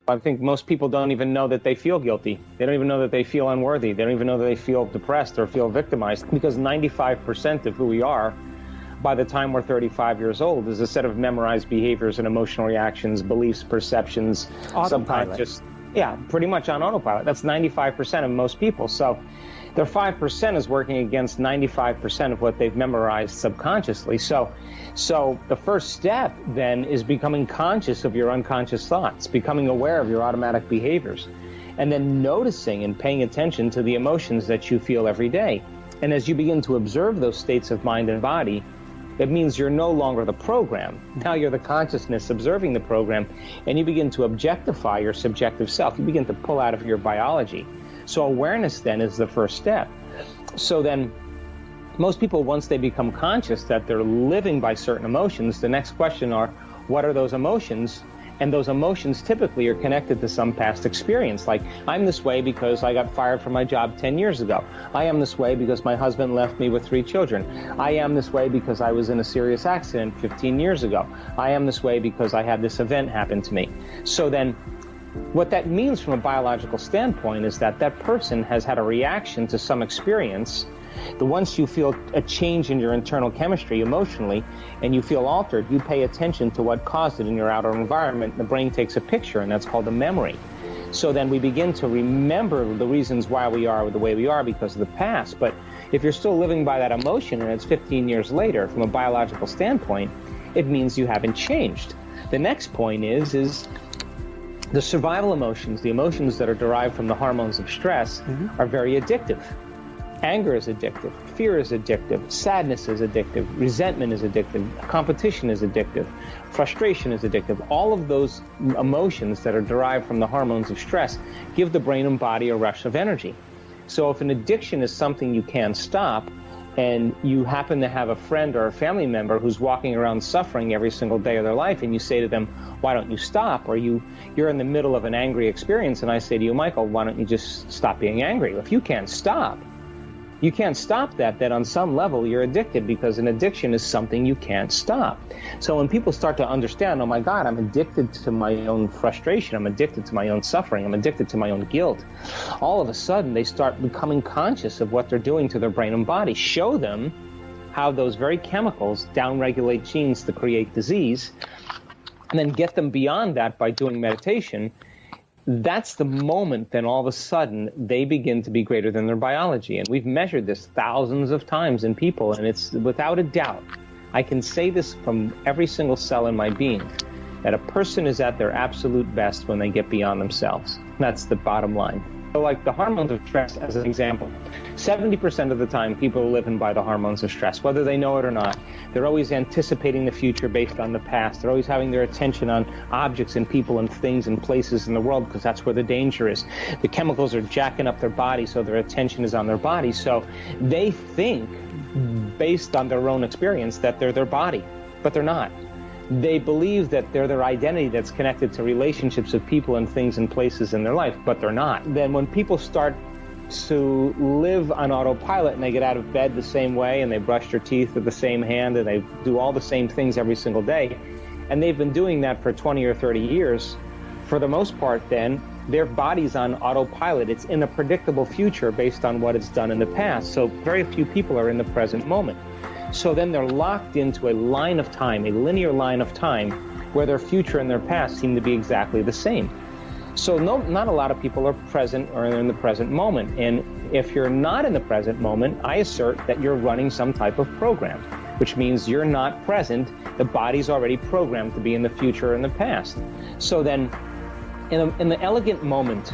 I think most people don't even know that they feel guilty. They don't even know that they feel unworthy. They don't even know that they feel depressed or feel victimized, because 95% of who we are by the time we're 35 years old is a set of memorized behaviors and emotional reactions, beliefs, perceptions, subconscious. Yeah, pretty much on autopilot. That's 95% of most people. So their 5% is working against 95% of what they've memorized subconsciously. So the first step then is becoming conscious of your unconscious thoughts, becoming aware of your automatic behaviors, and then noticing and paying attention to the emotions that you feel every day. And as you begin to observe those states of mind and body, it means you're no longer the program. Now you're the consciousness observing the program, and you begin to objectify your subjective self. You begin to pull out of your biology. So awareness then is the first step. So then most people, once they become conscious that they're living by certain emotions, the next question are, what are those emotions? And those emotions typically are connected to some past experience. Like, I'm this way because I got fired from my job 10 years ago. I am this way because my husband left me with 3 children. I am this way because I was in a serious accident 15 years ago. I am this way because I had this event happen to me. So then what that means from a biological standpoint is that that person has had a reaction to some experience. Once you feel a change in your internal chemistry emotionally and you feel altered, you pay attention to what caused it in your outer environment. The brain takes a picture, and that's called a memory. So then we begin to remember the reasons why we are the way we are because of the past. But if you're still living by that emotion and it's 15 years later, from a biological standpoint, it means you haven't changed. The next point is the survival emotions, the emotions that are derived from the hormones of stress, are very addictive. Anger is addictive, fear is addictive, sadness is addictive, resentment is addictive, competition is addictive, frustration is addictive. All of those emotions that are derived from the hormones of stress give the brain and body a rush of energy. So if an addiction is something you can't stop, and you happen to have a friend or a family member who's walking around suffering every single day of their life, and you say to them, why don't you stop? Or you're in the middle of an angry experience, and I say to you, Michael, why don't you just stop being angry? If you can't stop that, then on some level you're addicted, because an addiction is something you can't stop. So when people start to understand, oh my God, I'm addicted to my own frustration, I'm addicted to my own suffering, I'm addicted to my own guilt, all of a sudden they start becoming conscious of what they're doing to their brain and body. Show them how those very chemicals downregulate genes to create disease, and then get them beyond that by doing meditation. That's the moment then all of a sudden they begin to be greater than their biology. And we've measured this thousands of times in people, and it's without a doubt, I can say this from every single cell in my being, that a person is at their absolute best when they get beyond themselves. That's the bottom line. So like the hormones of stress as an example, 70% of the time people are living by the hormones of stress, whether they know it or not. They're always anticipating the future based on the past. They're always having their attention on objects and people and things and places in the world, because that's where the danger is. The chemicals are jacking up their body, so their attention is on their body. So they think, based on their own experience, that they're their body, but they're not. They believe that they're their identity that's connected to relationships with people and things and places in their life, but they're not. Then when people start to live on autopilot and they get out of bed the same way and they brush their teeth with the same hand and they do all the same things every single day, and they've been doing that for 20 or 30 years, for the most part then, their body's on autopilot. It's in a predictable future based on what it's done in the past. So very few people are in the present moment. So then they're locked into a line of time, a linear line of time, where their future and their past seem to be exactly the same. So not a lot of people are present or in the present moment. And if you're not in the present moment, I assert that you're running some type of program, which means you're not present. The body's already programmed to be in the future or in the past. So then in the elegant moment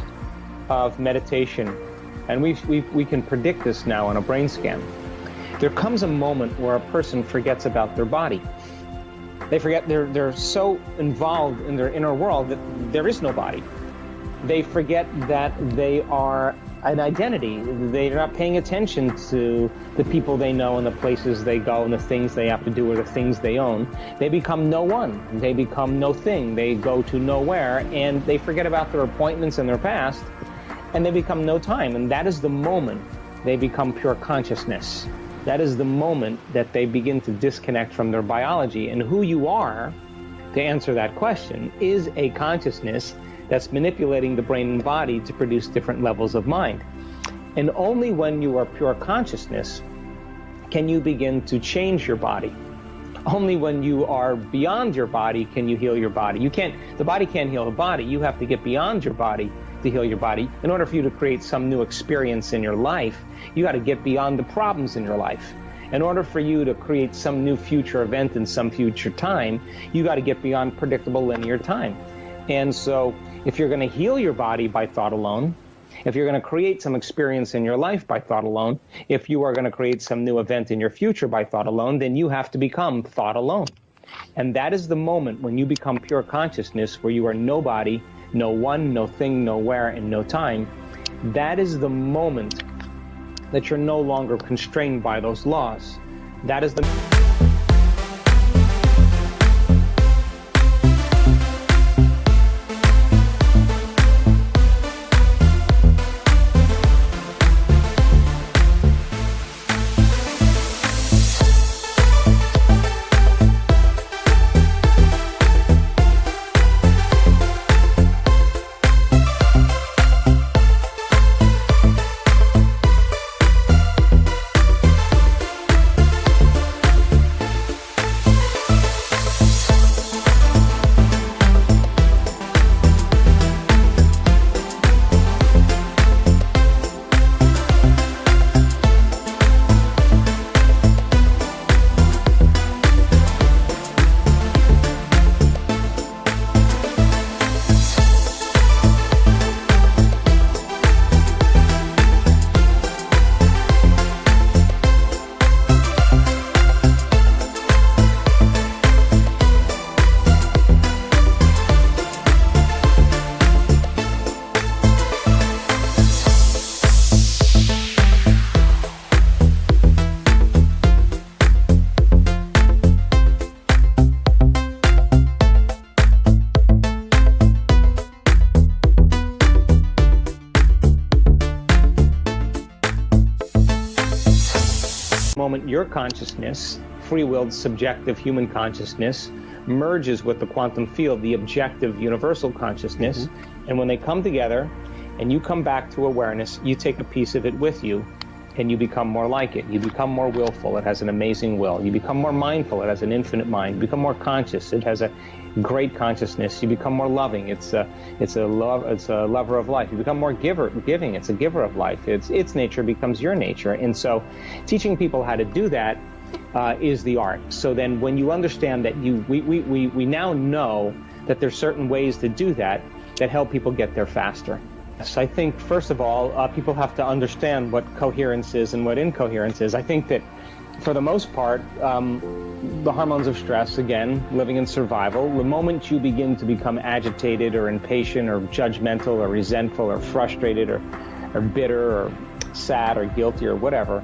of meditation, and we can predict this now on a brain scan, there comes a moment where a person forgets about their body. They forget, they're so involved in their inner world that there is no body. They forget that they are an identity. They're not paying attention to the people they know and the places they go and the things they have to do or the things they own. They become no one. They become no thing. They go to nowhere, and they forget about their appointments in their past, and they become no time. And that is the moment they become pure consciousness. That is the moment that they begin to disconnect from their biology. And who you are, to answer that question, is a consciousness that's manipulating the brain and body to produce different levels of mind. And only when you are pure consciousness can you begin to change your body. Only when you are beyond your body can you heal your body. The body can't heal the body. You have to get beyond your body to heal your body. In order for you to create some new experience in your life, you got to get beyond the problems in your life. In order for you to create some new future event in some future time, you got to get beyond predictable linear time. And so if you're going to heal your body by thought alone, if you're going to create some experience in your life by thought alone, if you are going to create some new event in your future by thought alone, then you have to become thought alone. And that is the moment when you become pure consciousness, where you are nobody, no one, no thing, no where, and no time. That is the moment that you're no longer constrained by those laws. That is the moment your consciousness, free-willed, subjective human consciousness, merges with the quantum field, the objective universal consciousness. And when they come together and you come back to awareness, you take a piece of it with you and you become more like it. You become more willful. It has an amazing will. You become more mindful. It has an infinite mind. You become more conscious. It has a great consciousness. You become more loving. It's a lover of life. You become more giving. It's a giver of life. Its nature becomes your nature. And so teaching people how to do that is the art. So then when you understand that we now know that there's certain ways to do that help people get there faster. So I think, first of all, people have to understand what coherence is and what incoherence is. I think that, for the most part, the hormones of stress, again, living in survival, the moment you begin to become agitated or impatient or judgmental or resentful or frustrated or bitter or sad or guilty or whatever,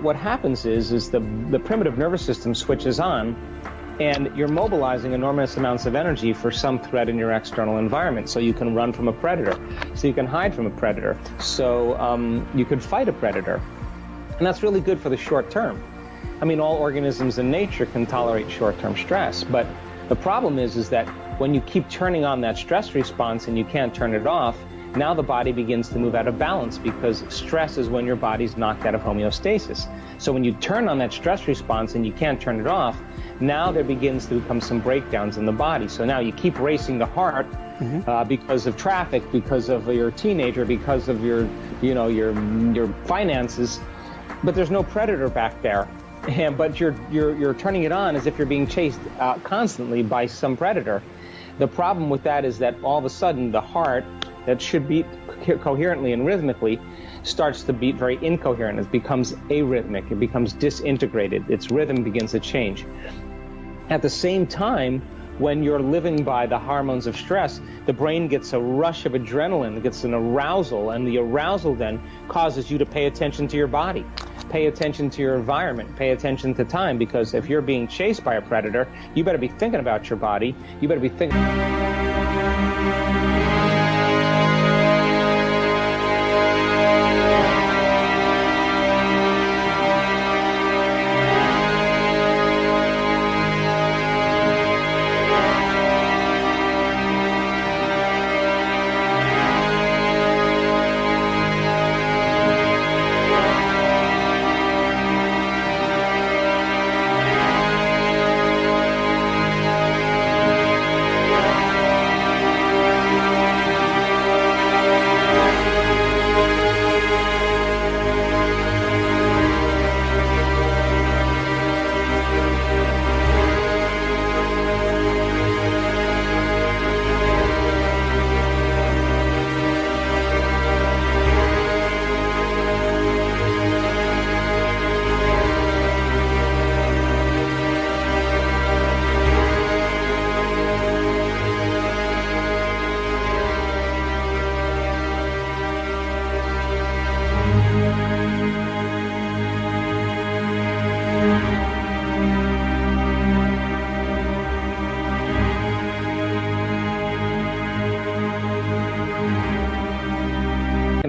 what happens is the primitive nervous system switches on, and you're mobilizing enormous amounts of energy for some threat in your external environment. So you can run from a predator, so you can hide from a predator, so you can fight a predator. And that's really good for the short term. I mean, all organisms in nature can tolerate short-term stress, but the problem is that when you keep turning on that stress response and you can't turn it off, now the body begins to move out of balance, because stress is when your body's knocked out of homeostasis. So when you turn on that stress response and you can't turn it off, now there begins to become some breakdowns in the body. So now you keep racing the heart because of traffic, because of your teenager, because of your finances, but there's no predator back there. But you're turning it on as if you're being chased constantly by some predator. The problem with that is that all of a sudden the heart, that should beat coherently and rhythmically, starts to beat very incoherent. It becomes arrhythmic. It becomes disintegrated. Its rhythm begins to change. At the same time, when you're living by the hormones of stress, the brain gets a rush of adrenaline, it gets an arousal, and the arousal then causes you to pay attention to your body, pay attention to your environment, pay attention to time, because if you're being chased by a predator, you better be thinking about your body, you better be thinking...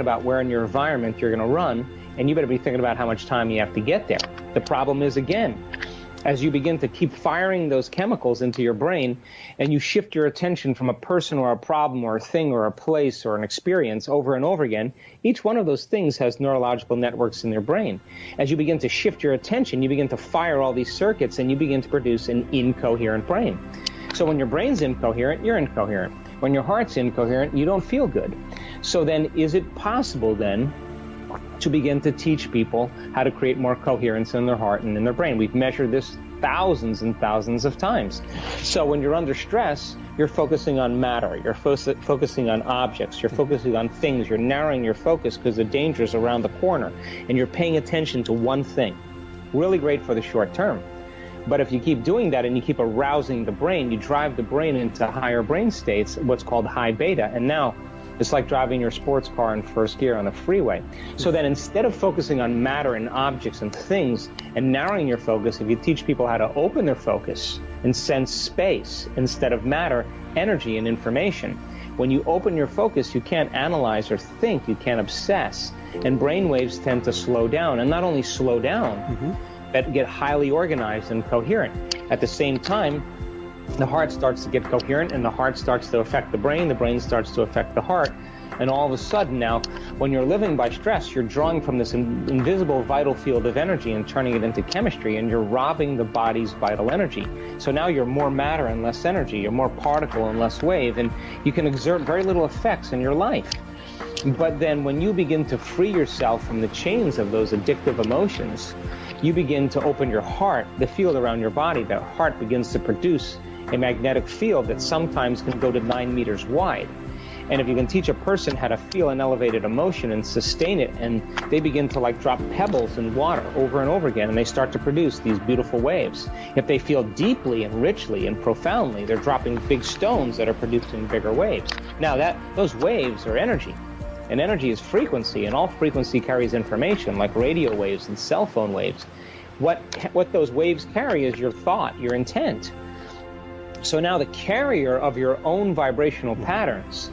thinking about where in your environment you're going to run, and you better be thinking about how much time you have to get there. The problem is, again, as you begin to keep firing those chemicals into your brain and you shift your attention from a person or a problem or a thing or a place or an experience over and over again, each one of those things has neurological networks in their brain. As you begin to shift your attention, you begin to fire all these circuits and you begin to produce an incoherent brain. So when your brain's incoherent, you're incoherent. When your heart's incoherent, you don't feel good. So then is it possible then to begin to teach people how to create more coherence in their heart and in their brain? We've measured this thousands and thousands of times. So when you're under stress, you're focusing on matter, you're focusing on objects, you're focusing on things, you're narrowing your focus because the danger is around the corner, and you're paying attention to one thing. Really great for the short term. But if you keep doing that and you keep arousing the brain, you drive the brain into higher brain states, what's called high beta, and now it's like driving your sports car in first gear on a freeway. So then instead of focusing on matter and objects and things and narrowing your focus, if you teach people how to open their focus and sense space instead of matter, energy, and information, when you open your focus, you can't analyze or think, you can't obsess, and brain waves tend to slow down, and not only slow down, but get highly organized and coherent. At the same time, the heart starts to get coherent, and the heart starts to affect the brain starts to affect the heart, and all of a sudden now, when you're living by stress, you're drawing from this invisible vital field of energy and turning it into chemistry, and you're robbing the body's vital energy. So now you're more matter and less energy, you're more particle and less wave, and you can exert very little effects in your life. But then when you begin to free yourself from the chains of those addictive emotions, you begin to open your heart, the field around your body. The heart begins to produce a magnetic field that sometimes can go to 9 meters wide. And if you can teach a person how to feel an elevated emotion and sustain it, and they begin to like drop pebbles in water over and over again, and they start to produce these beautiful waves. If they feel deeply and richly and profoundly, they're dropping big stones that are producing bigger waves. Now those waves are energy, and energy is frequency, and all frequency carries information like radio waves and cell phone waves. What those waves carry is your thought, your intent. So now the carrier of your own vibrational patterns,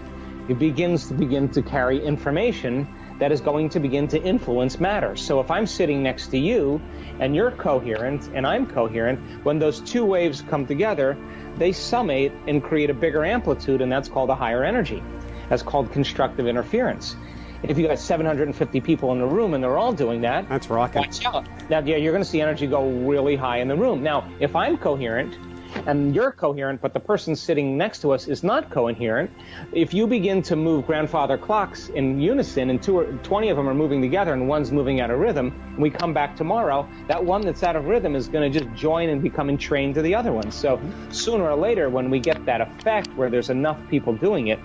it begins to carry information that is going to begin to influence matter. So if I'm sitting next to you and you're coherent and I'm coherent, when those two waves come together, they summate and create a bigger amplitude, and that's called a higher energy. That's called constructive interference. If you got 750 people in the room and they're all doing that, that's rocking. Watch out. Now, yeah, you're going to see energy go really high in the room. Now, if I'm coherent and you're coherent, but the person sitting next to us is not coherent, if you begin to move grandfather clocks in unison and 20 of them are moving together and one's moving out of rhythm, and we come back tomorrow, that one that's out of rhythm is going to just join and become entrained to the other one. So sooner or later, when we get that effect where there's enough people doing it,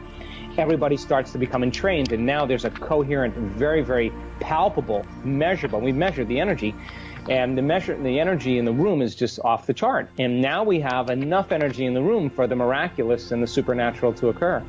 everybody starts to become entrained, and now there's a coherent, very, very palpable, measurable. We measured the energy, and the energy in the room is just off the chart. And now we have enough energy in the room for the miraculous and the supernatural to occur.